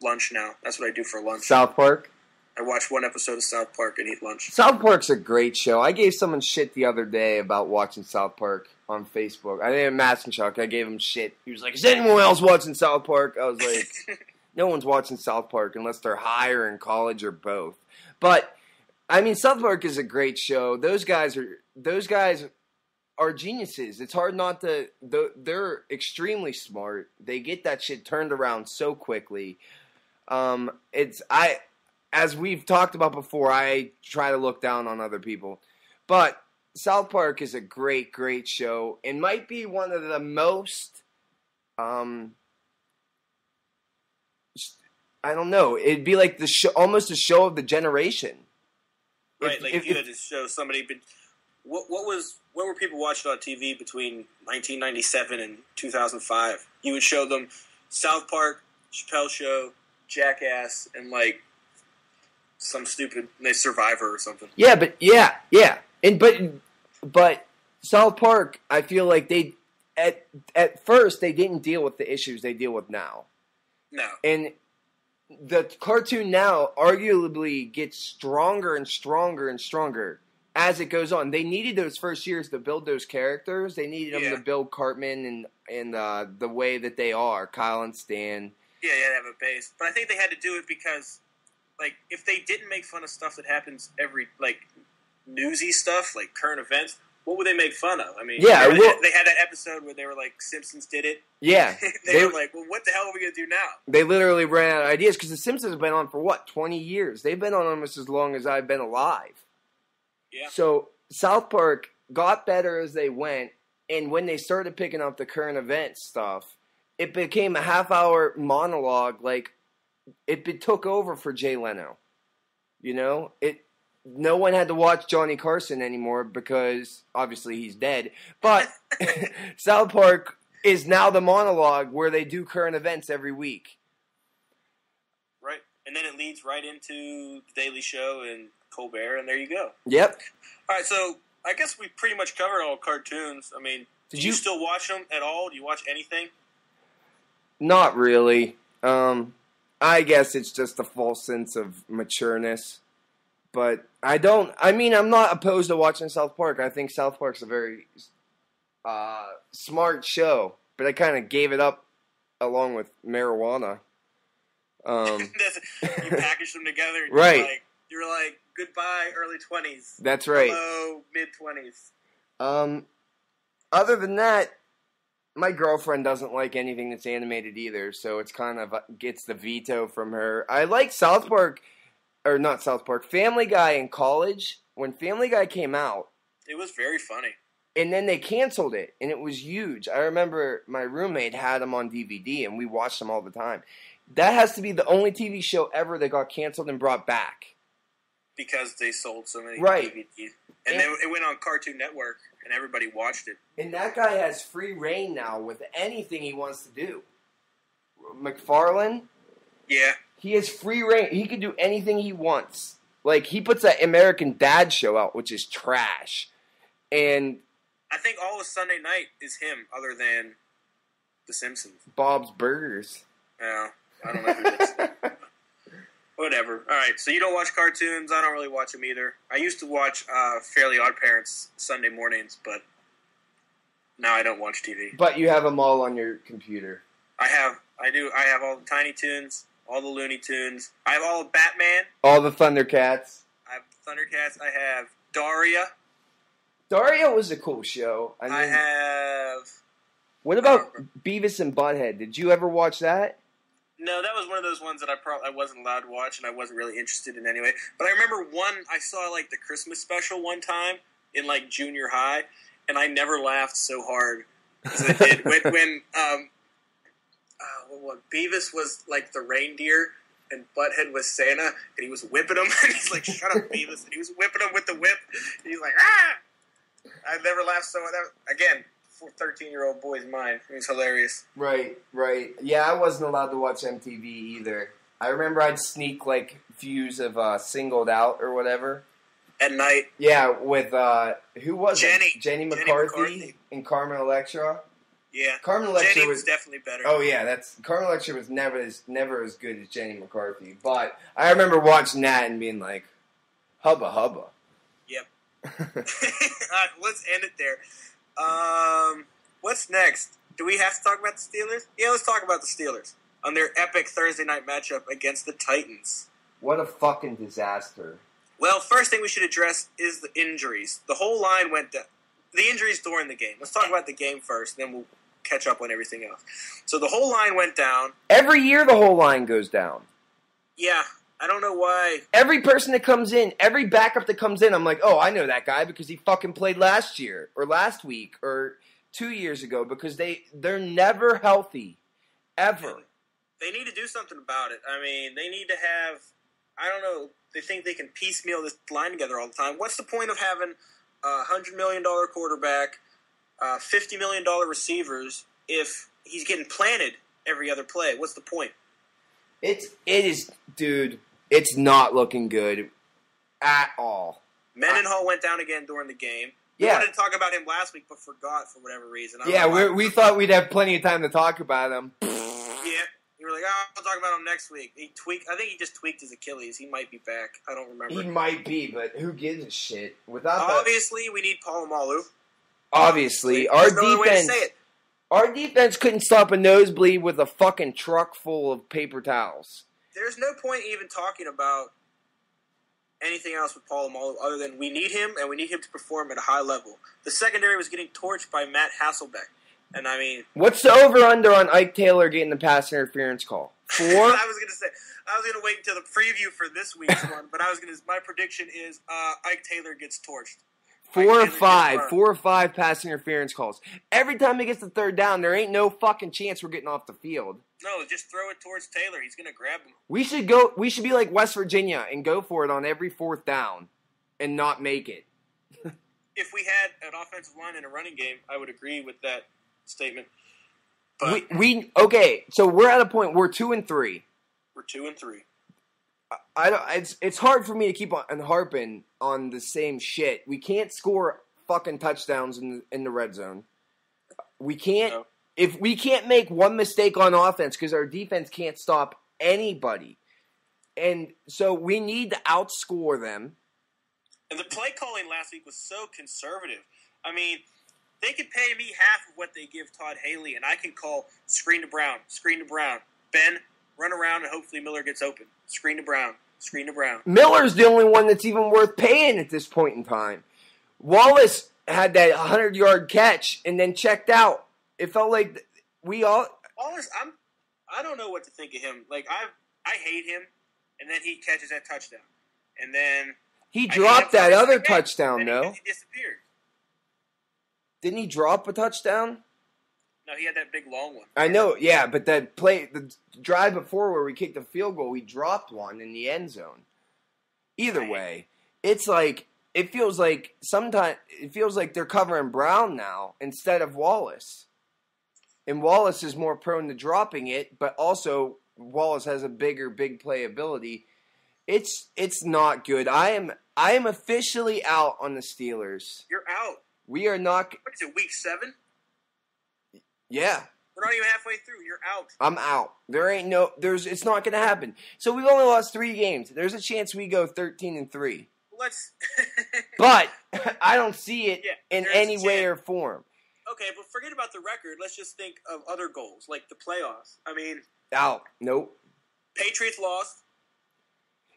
lunch now. That's what I do for lunch. South Park? I watch one episode of South Park and eat lunch. South Park's a great show. I gave someone shit the other day about watching South Park on Facebook. I didn't Massenchuck. I gave him shit. He was like, is anyone else watching South Park? I was like, no one's watching South Park unless they're high or in college or both. But, I mean, South Park is a great show. Those guys are geniuses. It's hard not to... They're extremely smart. They get that shit turned around so quickly. As we've talked about before, I try to look down on other people. But South Park is a great, great show. It might be one of the most, I don't know. It'd be like the show, almost a show of the generation. Right, if you had to show somebody. But what were people watching on TV between 1997 and 2005? You would show them South Park, Chappelle Show, Jackass, and like some stupid Survivor or something. Yeah, but South Park, I feel like they at first they didn't deal with the issues they deal with now. No. And the cartoon now arguably gets stronger and stronger and stronger as it goes on. They needed those first years to build those characters. They needed them to build Cartman and the way that they are, Kyle and Stan. Yeah, they have a base. But I think they had to do it because, like, if they didn't make fun of stuff that happens every, like, newsy stuff, like current events, what would they make fun of? I mean, yeah, they had that episode where they were like, Simpsons did it. Yeah. they were like, well, what the hell are we going to do now? They literally ran out of ideas because The Simpsons have been on for, 20 years? They've been on almost as long as I've been alive. Yeah. So South Park got better as they went, and when they started picking up the current event stuff, it became a half-hour monologue. Like, it took over for Jay Leno. You know? No one had to watch Johnny Carson anymore because, obviously, he's dead. But South Park is now the monologue where they do current events every week. Right. And then it leads right into The Daily Show and Colbert, and there you go. Yep. All right, so I guess we pretty much covered all cartoons. I mean, do you still watch them at all? Do you watch anything? Not really. I guess it's just a false sense of matureness. But I'm not opposed to watching South Park. I think South Park's a very smart show. But I kind of gave it up along with marijuana. You packaged them together. And right. You were like, goodbye, early 20s. That's right. Hello, mid-20s. Other than that, my girlfriend doesn't like anything that's animated either. So it's kind of gets the veto from her. I like South Park. Or not South Park, Family Guy in college. When Family Guy came out, it was very funny. And then they canceled it, and it was huge. I remember my roommate had them on DVD, and we watched them all the time. That has to be the only TV show ever that got canceled and brought back. Because they sold so many right. DVDs. And then it went on Cartoon Network, and everybody watched it. And that guy has free reign now with anything he wants to do. McFarlane? Yeah. He has free reign. He can do anything he wants. Like, he puts that American Dad show out, which is trash. And I think all of Sunday night is him, other than The Simpsons. Bob's Burgers. Yeah, I don't know who it is. Whatever. All right, so you don't watch cartoons. I don't really watch them either. I used to watch Fairly Odd Parents Sunday mornings, but now I don't watch TV. But you have them all on your computer. I do. I have all the Tiny Toons. All the Looney Tunes. I have all of Batman. All the Thundercats. I have Thundercats. I have Daria. Daria was a cool show. I have... What about Beavis and Butthead? Did you ever watch that? No, that was one of those ones that I wasn't allowed to watch, and I wasn't really interested in anyway. But I remember I saw like the Christmas special one time in like junior high, and I never laughed so hard as I did when Beavis was like the reindeer and Butthead was Santa, and he was whipping him, and he's like, "Shut up, Beavis!" And he was whipping him with the whip, and he's like, "Ah!" I never laughed so. Again, for 13-year-old boy's mind, it was hilarious. Right. Yeah, I wasn't allowed to watch MTV either. I remember I'd sneak like views of Singled Out or whatever at night. Yeah, with who was Jenny. it? Jenny McCarthy and Carmen Electra. Yeah, Carmen Electra Jenny was definitely better. Oh yeah, Carmen Electra was never as good as Jenny McCarthy. But I remember watching that and being like, hubba hubba. Yep. All right, let's end it there. What's next? Do we have to talk about the Steelers? Yeah, let's talk about the Steelers on their epic Thursday night matchup against the Titans. What a fucking disaster. Well, first thing we should address is the injuries. The whole line went down. The injuries during the game. Let's talk about the game first, then we'll catch up on everything else. So the whole line went down. Every year the whole line goes down. Yeah, I don't know why. Every person that comes in, every backup that comes in, I'm like, oh, I know that guy because he fucking played last year or last week or 2 years ago because they're never healthy. Ever. They need to do something about it. I mean, they need to have, I don't know, they think they can piecemeal this line together all the time. What's the point of having a $100 million quarterback, $50 million receivers if he's getting planted every other play? What's the point? It is, dude, it's not looking good at all. Mendenhall went down again during the game. We wanted to talk about him last week, but forgot for whatever reason. We thought we'd have plenty of time to talk about him. Yeah. You were like, I'll talk about him next week. I think he just tweaked his Achilles. He might be back. I don't remember. He might be, but who gives a shit? Obviously, we need Palomalu. Obviously. Our defense couldn't stop a nosebleed with a fucking truck full of paper towels. There's no point even talking about anything else with Polamalu other than we need him, and we need him to perform at a high level. The secondary was getting torched by Matt Hasselbeck. And I mean, what's the over/under on Ike Taylor getting the pass interference call? 4? I was gonna wait until the preview for this week's one, but my prediction is Ike Taylor gets torched. 4 or 5 pass interference calls. Every time he gets the third down, there ain't no fucking chance we're getting off the field. No, just throw it towards Taylor. He's gonna grab him. We should be like West Virginia and go for it on every 4th down and not make it. If we had an offensive line and a running game, I would agree with that statement. But okay, so we're at a point we're 2-3. We're 2-3. It's hard for me to keep on harping on the same shit. We can't score fucking touchdowns in the red zone. We can't. No. If we can't make one mistake on offense because our defense can't stop anybody, and so we need to outscore them. And the play calling last week was so conservative. I mean, they could pay me half of what they give Todd Haley, and I can call screen to Brown, Ben, run around, and hopefully Miller gets open. Screen to Brown. Miller's the only one that's even worth paying at this point in time. Wallace had that 100-yard catch and then checked out. It felt like Wallace, I don't know what to think of him. Like, I hate him, and then he catches that touchdown. And then he dropped that other touchdown, though. He disappeared. Didn't he drop a touchdown? No, he had that big long one. I know, yeah, but that play, the drive before where we kicked the field goal, we dropped one in the end zone. Either way, it's like it feels like they're covering Brown now instead of Wallace. And Wallace is more prone to dropping it, but also Wallace has a big play ability. It's not good. I am officially out on the Steelers. You're out. We are not. What is it, week 7? Yeah. We're not even halfway through. You're out. I'm out. It's not going to happen. So we've only lost 3 games. There's a chance we go 13-3. Let's. But I don't see it in any way or form. Okay, but forget about the record. Let's just think of other goals, like the playoffs. I mean. Out. Nope. Patriots lost.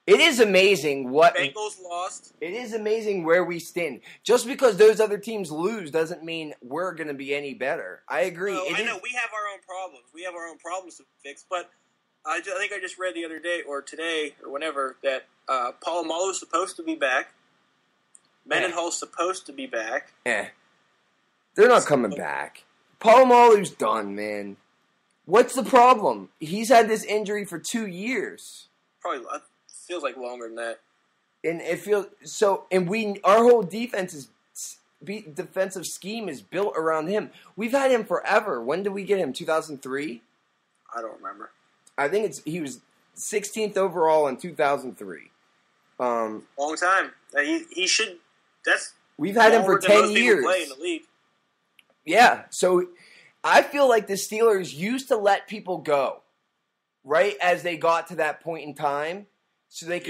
It is amazing what Bengals lost. It is amazing where we stand. Just because those other teams lose doesn't mean we're going to be any better. I agree. No, I know we have our own problems. We have our own problems to fix. But I think I just read the other day or today or whenever that Polamalu is supposed to be back. Mendenhall's supposed to be back. They're not coming back. Polamalu's done, man. What's the problem? He's had this injury for 2 years. Probably. Feels like longer than that. And it feels so. And our whole defensive scheme is built around him. We've had him forever. When did we get him? 2003. I don't remember. I think he was 16th overall in 2003. Long time. He should. We've had him for 10 years. Play in the league. Yeah. So I feel like the Steelers used to let people go right as they got to that point in time. So they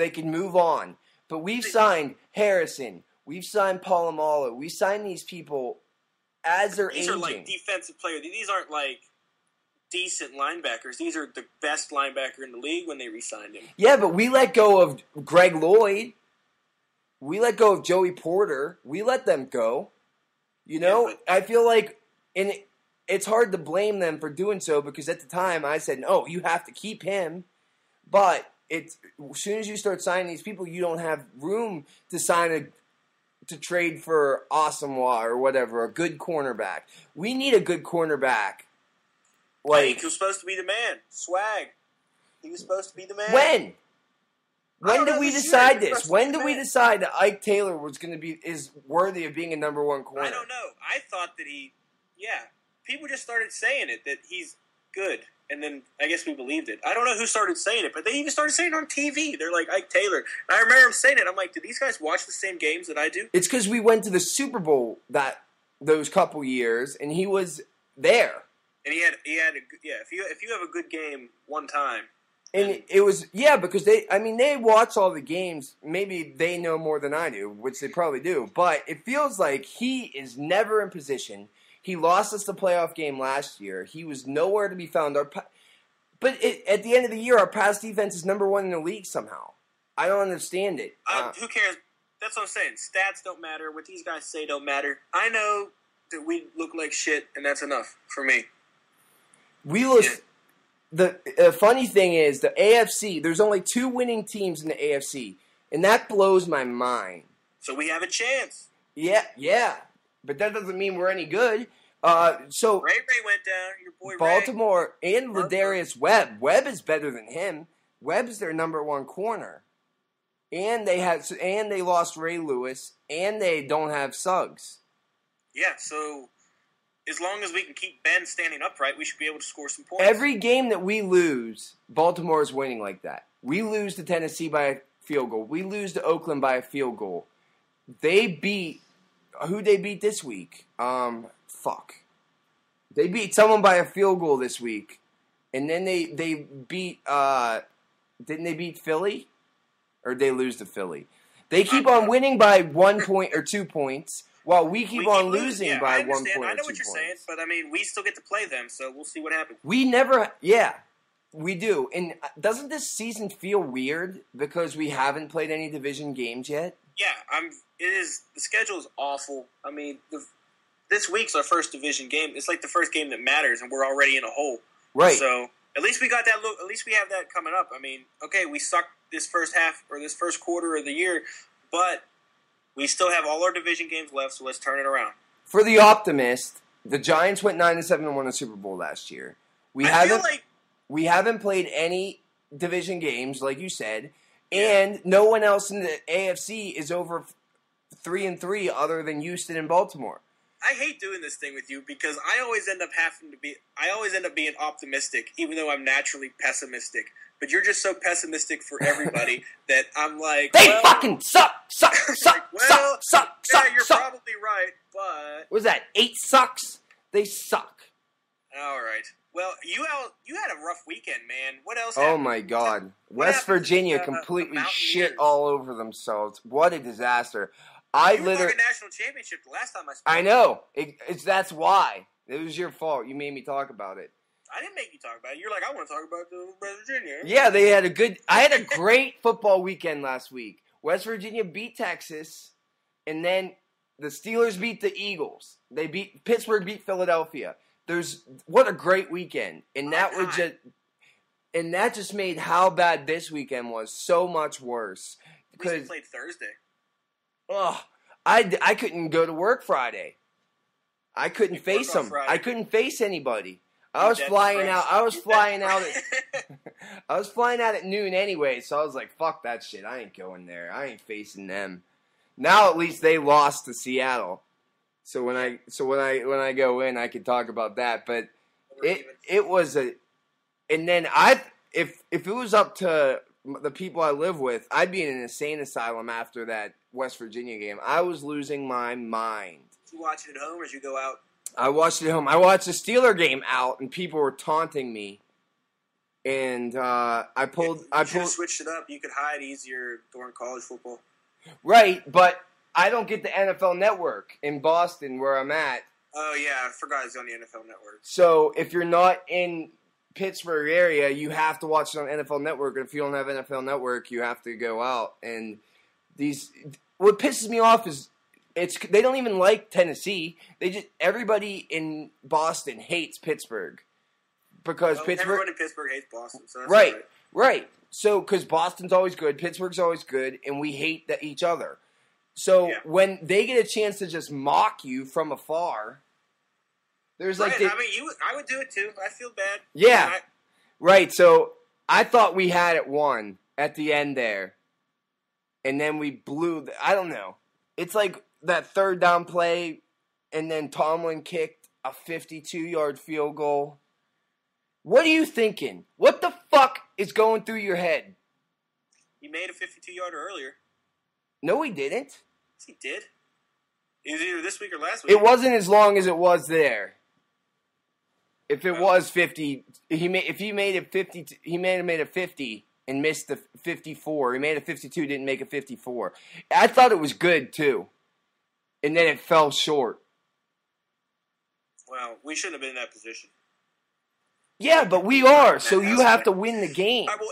could move on. But we've signed Harrison. We've signed Polamalu. We signed these people as they're aging. These are like defensive players. These aren't like decent linebackers. These are the best linebacker in the league when they re-signed him. Yeah, but we let go of Greg Lloyd. We let go of Joey Porter. We let them go. You know, I feel like it's hard to blame them for doing so because at the time I said, no, you have to keep him. But as soon as you start signing these people, you don't have room to trade for Asamoah or whatever, a good cornerback. We need a good cornerback. Like, he was supposed to be the man. Swag. He was supposed to be the man. When? When did we decide this? When did we decide that Ike Taylor is worthy of being a number 1 corner? I don't know. I thought that people just started saying it, that he's good. And then I guess we believed it. I don't know who started saying it, but they even started saying it on TV. They're like, Ike Taylor. And I remember him saying it. I'm like, do these guys watch the same games that I do? It's because we went to the Super Bowl those couple years, and he was there. And he had if you have a good game one time. And it was, because they watch all the games. Maybe they know more than I do, which they probably do. But it feels like he is never in position. He lost us the playoff game last year. He was nowhere to be found. But at the end of the year, our pass defense is number 1 in the league somehow. I don't understand it. Who cares? That's what I'm saying. Stats don't matter. What these guys say don't matter. I know that we look like shit, and that's enough for me. We look. Yeah. The funny thing is, the AFC, there's only 2 winning teams in the AFC, and that blows my mind. So we have a chance. Yeah. But that doesn't mean we're any good. So Ray went down. Your boy Baltimore Ray. And Ladarius Webb. Webb is better than him. Webb's their number 1 corner. And they lost Ray Lewis, and they don't have Suggs. Yeah, so as long as we can keep Ben standing upright, we should be able to score some points. Every game that we lose, Baltimore is winning like that. We lose to Tennessee by a field goal. We lose to Oakland by a field goal. They beat who they beat this week? They beat someone by a field goal this week, and then they beat. Didn't they beat Philly, or did they lose to Philly? They keep on winning by 1 point or 2 points, while we keep on losing by 1 point or 2 points. I know what you're saying, but I mean, we still get to play them, so we'll see what happens. We do. And doesn't this season feel weird because we haven't played any division games yet? Yeah, it is. The schedule is awful. I mean, this week's our first division game. It's like the first game that matters, and we're already in a hole. Right. So at least we got that look. At least we have that coming up. I mean, okay, we sucked this first half or this first quarter of the year, but we still have all our division games left. So let's turn it around. For the optimist, the Giants went 9-7 and won the Super Bowl last year. We haven't played any division games, like you said, and no one else in the AFC is over 3-3 other than Houston and Baltimore. I hate doing this thing with you because I always end up being optimistic, even though I'm naturally pessimistic. But you're just so pessimistic for everybody that I'm like, they fucking suck. You're probably right, but what was that? 8 sucks. They suck. All right. Well, you had a rough weekend, man. What else? Oh my God, West Virginia completely shit all over themselves. What a disaster! You won a national championship the last time I spoke. I know. That's why. It was your fault. You made me talk about it. I didn't make you talk about it. You're like, I want to talk about the West Virginia. Yeah, I had a great football weekend last week. West Virginia beat Texas, and then the Steelers beat the Eagles. Pittsburgh beat Philadelphia. What a great weekend. And that just made how bad this weekend was so much worse. Because they played Thursday. Oh, I couldn't go to work Friday. I couldn't face them. I couldn't face anybody. I was flying out at noon anyway, so I was like, fuck that shit. I ain't going there. I ain't facing them. Now at least they lost to Seattle. So when I go in, I can talk about that. But it was and then if it was up to the people I live with, I'd be in an insane asylum after that West Virginia game. I was losing my mind. Did you watch it at home or did you go out? I watched it at home. I watched the Steeler game out, and people were taunting me. And I pulled. You should have switched it up. You could hide easier during college football. Right, but I don't get the NFL Network in Boston where I'm at. Oh yeah, I forgot it's on the NFL Network. So if you're not in Pittsburgh area, you have to watch it on NFL Network. And if you don't have NFL Network, you have to go out. And what pisses me off is they don't even like Tennessee. Everybody in Boston hates Pittsburgh because everyone in Pittsburgh hates Boston. So that's right. So because Boston's always good, Pittsburgh's always good, and we hate each other. So when they get a chance to just mock you from afar, there's I would do it too. I feel bad. Yeah, right. So I thought we had it won at the end there, and then we blew. I don't know. It's like that third down play, and then Tomlin kicked a 52-yard field goal. What are you thinking? What the fuck is going through your head? He made a 52-yarder earlier. No, he didn't. Yes, he did. It was either this week or last week. It wasn't as long as it was there. If it was 50, if he made it 50, he may have made a 50 and missed the 54. He made a 52, didn't make a 54. I thought it was good too, and then it fell short. Well, we shouldn't have been in that position. Yeah, but we are. So you have to win the game. Well,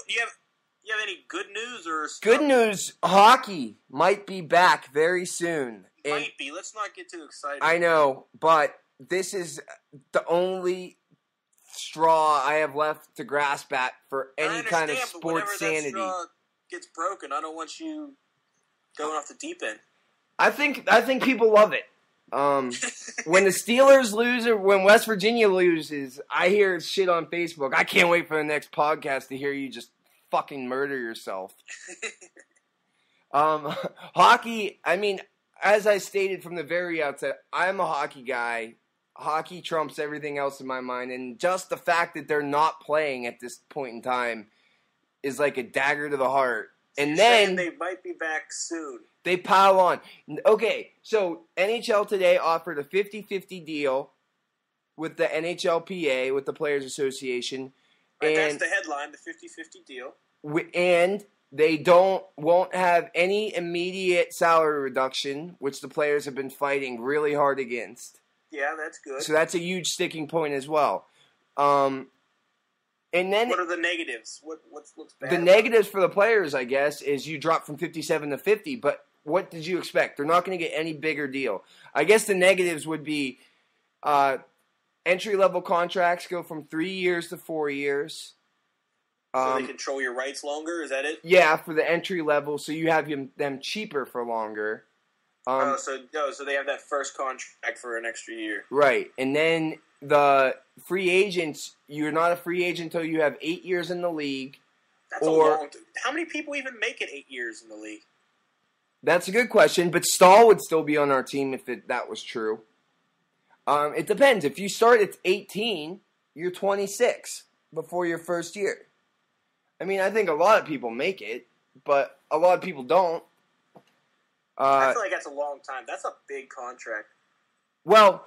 You have any good news or stuff? Good news, hockey might be back very soon. Might be. Let's not get too excited. I know, but this is the only straw I have left to grasp at for any kind of sports sanity. That straw gets broken, I don't want you going off the deep end. I think people love it. When the Steelers lose or when West Virginia loses, I hear shit on Facebook. I can't wait for the next podcast to hear you just fucking murder yourself. Hockey, I mean, as I stated from the very outset, I'm a hockey guy. Hockey trumps everything else in my mind, and just the fact that they're not playing at this point in time is like a dagger to the heart. And then they might be back soon. They pile on. Okay, so NHL today offered a 50-50 deal with the NHLPA, with the Players Association. Right, that's the headline, the 50-50 deal. And they won't have any immediate salary reduction, which the players have been fighting really hard against. Yeah, that's good. So that's a huge sticking point as well. And then what are the negatives? What's bad? The negatives for the players, I guess, is you drop from 57 to 50. But what did you expect? They're not going to get any bigger deal. I guess the negatives would be entry level contracts go from 3 years to 4 years. So they control your rights longer. Is that it? Yeah, for the entry level, so you have them cheaper for longer. So they have that first contract for an extra year. Right. And then the free agents, you're not a free agent until you have 8 years in the league. That's a long time. How many people even make it 8 years in the league? That's a good question, but Stahl would still be on our team if that was true. It depends. If you start at 18, you're 26 before your first year. I mean, I think a lot of people make it, but a lot of people don't. I feel like that's a long time. That's a big contract. Well,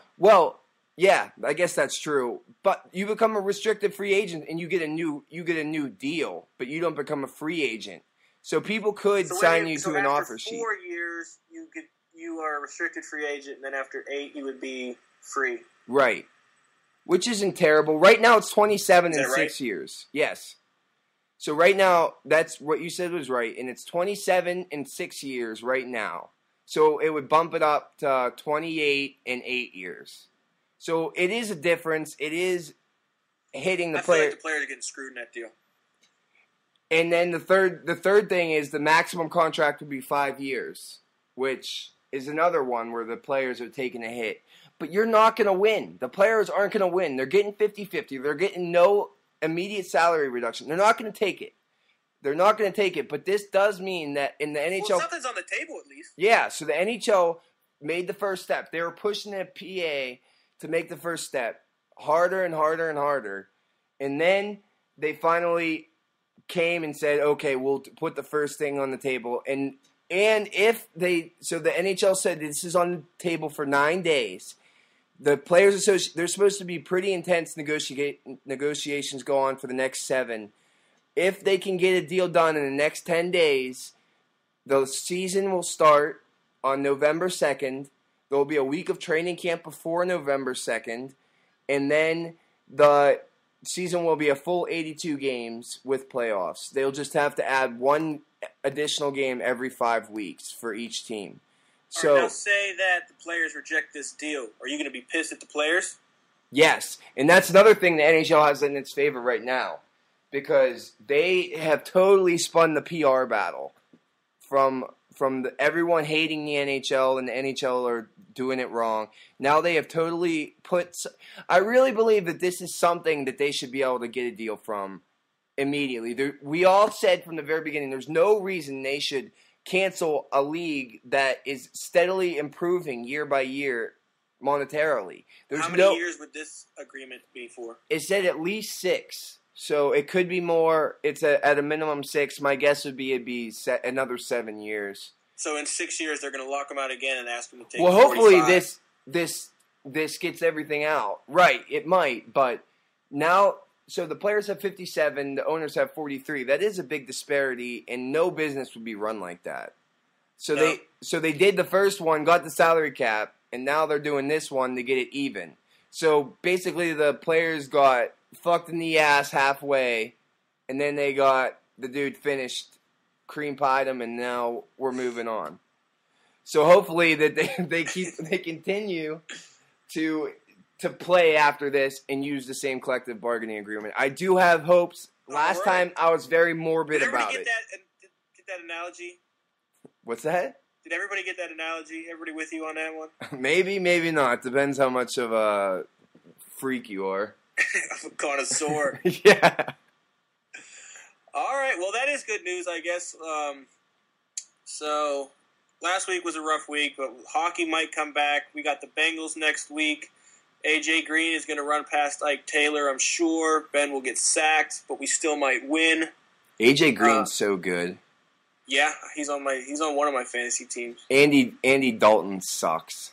yeah, I guess that's true. But you become a restricted free agent and you get a new deal, but you don't become a free agent. So people could sign you to an offer sheet. So after 4 years, you are a restricted free agent, and then after 8, you would be free. Right. Which isn't terrible. Right now, it's 27 and 6 years. Yes. So right now, that's what you said was right, and it's 27 and 6 years right now. So it would bump it up to 28 and 8 years. So it is a difference. It is hitting the player. I feel like the players are getting screwed in that deal. And then the third thing is the maximum contract would be 5 years, which is another one where the players are taking a hit. But you're not going to win. The players aren't going to win. They're getting 50-50. They're getting no immediate salary reduction. They're not going to take it. But this does mean that in the NHL... Well, something's on the table at least. Yeah, so the NHL made the first step. They were pushing the PA to make the first step harder and harder and harder. And then they finally came and said, okay, we'll put the first thing on the table. And if they... So the NHL said this is on the table for 9 days. The Players Association, there's supposed to be pretty intense negotiations go on for the next 7. If they can get a deal done in the next 10 days, the season will start on November 2nd. There will be a week of training camp before November 2nd. And then the season will be a full 82 games with playoffs. They'll just have to add one additional game every 5 weeks for each team. So now say that the players reject this deal. Are you going to be pissed at the players? Yes, and that's another thing the NHL has in its favor right now, because they have totally spun the PR battle from everyone hating the NHL and the NHL are doing it wrong. Now they have totally put... I really believe that this is something that they should be able to get a deal from immediately. We all said from the very beginning there's no reason they should cancel a league that is steadily improving year by year monetarily. How many years would this agreement be for? It said at least 6. So it could be more. It's at a minimum 6. My guess would be it'd be another 7 years. So in 6 years, they're going to lock him out again and ask him to take. Well, hopefully 45. this gets everything out right. It might, but now. So the players have 57, the owners have 43. That is a big disparity, and no business would be run like that. So they did the first one, got the salary cap, and now they're doing this one to get it even. So basically the players got fucked in the ass halfway, and then they got the dude finished, cream pied him, and now we're moving on. So hopefully that they continue to play after this and use the same collective bargaining agreement. I do have hopes. Last time I was very morbid about it. Get that analogy? What's that? Did everybody get that analogy? Everybody with you on that one? Maybe, maybe not. Depends how much of a freak you are. I'm a connoisseur. Yeah. All right. Well, that is good news, I guess. So last week was a rough week, but hockey might come back. We got the Bengals next week. AJ Green is going to run past Ike Taylor, I'm sure. Ben will get sacked, but we still might win. AJ Green's so good. Yeah, he's on one of my fantasy teams. Andy Dalton sucks.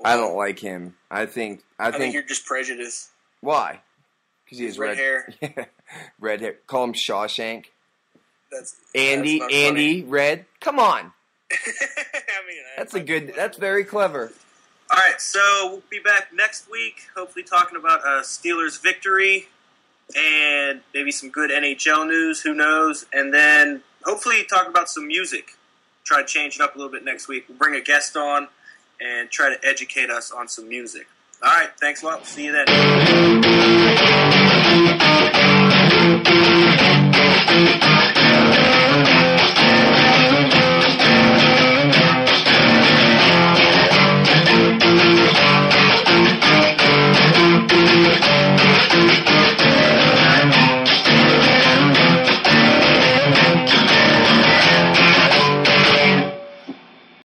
I don't like him. I think you're just prejudiced. Why? Because he has red hair. Yeah, red hair. Call him Shawshank. That's Andy funny. Red. Come on. I mean, That's very clever. All right, so we'll be back next week, hopefully talking about Steelers' victory and maybe some good NHL news, who knows, and then hopefully talk about some music. Try to change it up a little bit next week. We'll bring a guest on and try to educate us on some music. All right, thanks a lot. We'll see you then.